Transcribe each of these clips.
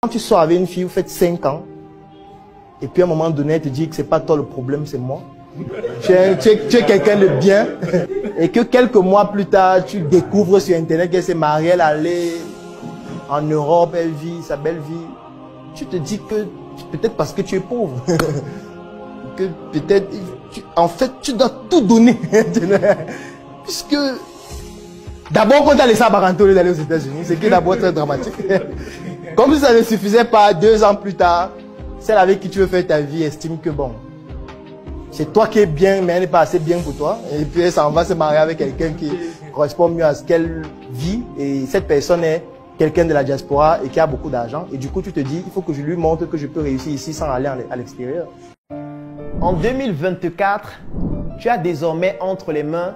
Quand tu sors avec une fille, vous faites 5 ans, et puis à un moment donné, elle te dit que c'est pas toi le problème, c'est moi. Tu es quelqu'un de bien, et que quelques mois plus tard, tu découvres sur Internet qu'elle s'est mariée, elle allait en Europe, elle vit sa belle vie. Tu te dis que peut-être parce que tu es pauvre, que peut-être, en fait, tu dois tout donner. Puisque, d'abord, quand tu as laissé à Baranto d'aller aux États-Unis, c'est que d'abord très dramatique. Comme si ça ne suffisait pas, 2 ans plus tard, celle avec qui tu veux faire ta vie estime que bon, c'est toi qui es bien, mais elle n'est pas assez bien pour toi. Et puis elle s'en va se marier avec quelqu'un qui correspond mieux à ce qu'elle vit. Et cette personne est quelqu'un de la diaspora et qui a beaucoup d'argent. Et du coup, tu te dis, il faut que je lui montre que je peux réussir ici sans aller à l'extérieur. En 2024, tu as désormais entre les mains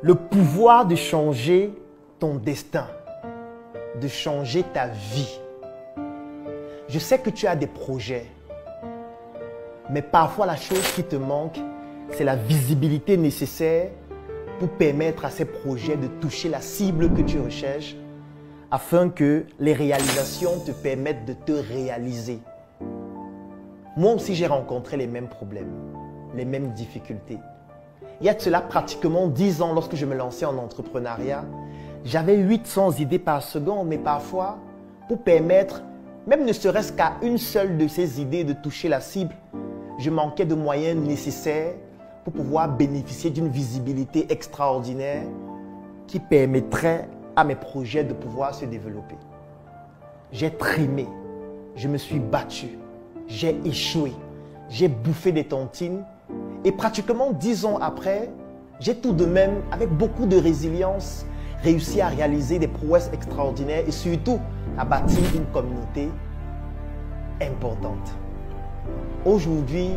le pouvoir de changer ton destin, de changer ta vie. Je sais que tu as des projets, mais parfois la chose qui te manque, c'est la visibilité nécessaire pour permettre à ces projets de toucher la cible que tu recherches afin que les réalisations te permettent de te réaliser. Moi aussi, j'ai rencontré les mêmes problèmes, les mêmes difficultés. Il y a de cela pratiquement 10 ans, lorsque je me lançais en entrepreneuriat, j'avais 800 idées par seconde, mais parfois, pour permettre, même ne serait-ce qu'à une seule de ces idées de toucher la cible, je manquais de moyens nécessaires pour pouvoir bénéficier d'une visibilité extraordinaire qui permettrait à mes projets de pouvoir se développer. J'ai trimé, je me suis battu, j'ai échoué, j'ai bouffé des tontines et pratiquement 10 ans après, j'ai tout de même, avec beaucoup de résilience, réussi à réaliser des prouesses extraordinaires et surtout à bâtir une communauté importante. Aujourd'hui,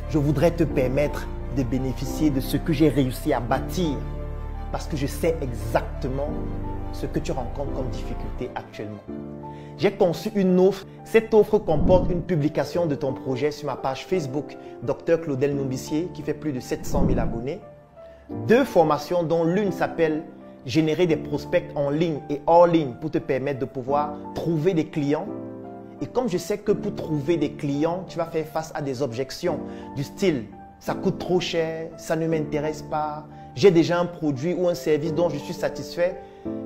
je voudrais te permettre de bénéficier de ce que j'ai réussi à bâtir parce que je sais exactement ce que tu rencontres comme difficulté actuellement. J'ai conçu une offre. Cette offre comporte une publication de ton projet sur ma page Facebook Dr Claudel Noubissier qui fait plus de 700 000 abonnés. 2 formations dont l'une s'appelle Générer des prospects en ligne et hors ligne pour te permettre de pouvoir trouver des clients. Et comme je sais que pour trouver des clients, tu vas faire face à des objections du style « ça coûte trop cher, ça ne m'intéresse pas, j'ai déjà un produit ou un service dont je suis satisfait »,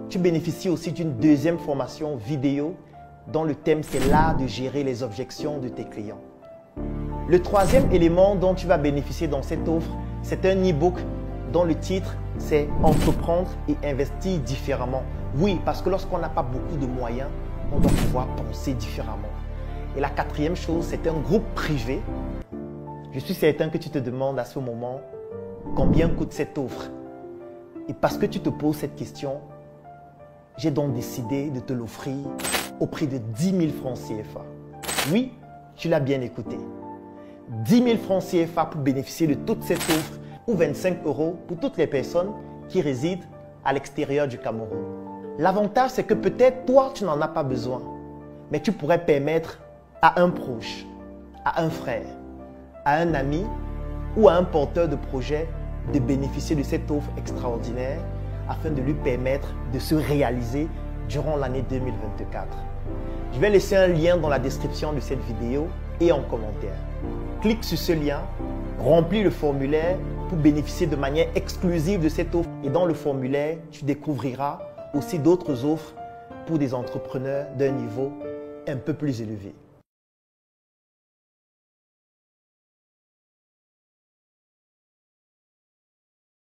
tu bénéficies aussi d'une 2e formation vidéo dont le thème c'est l'art de gérer les objections de tes clients. Le 3e élément dont tu vas bénéficier dans cette offre, c'est un e-book dont le titre c'est « Entreprendre et investir différemment ». Oui, parce que lorsqu'on n'a pas beaucoup de moyens, on doit pouvoir penser différemment. Et la 4e chose, c'est un groupe privé. Je suis certain que tu te demandes à ce moment combien coûte cette offre. Et parce que tu te poses cette question, j'ai donc décidé de te l'offrir au prix de 10 000 francs CFA. Oui, tu l'as bien écouté. 10 000 francs CFA pour bénéficier de toute cette offre ou 25 € pour toutes les personnes qui résident à l'extérieur du Cameroun. L'avantage, c'est que peut-être toi, tu n'en as pas besoin, mais tu pourrais permettre à un proche, à un frère, à un ami ou à un porteur de projet de bénéficier de cette offre extraordinaire afin de lui permettre de se réaliser durant l'année 2024. Je vais laisser un lien dans la description de cette vidéo et en commentaire. Clique sur ce lien, remplis le formulaire pour bénéficier de manière exclusive de cette offre. Et dans le formulaire, tu découvriras aussi d'autres offres pour des entrepreneurs d'un niveau un peu plus élevé.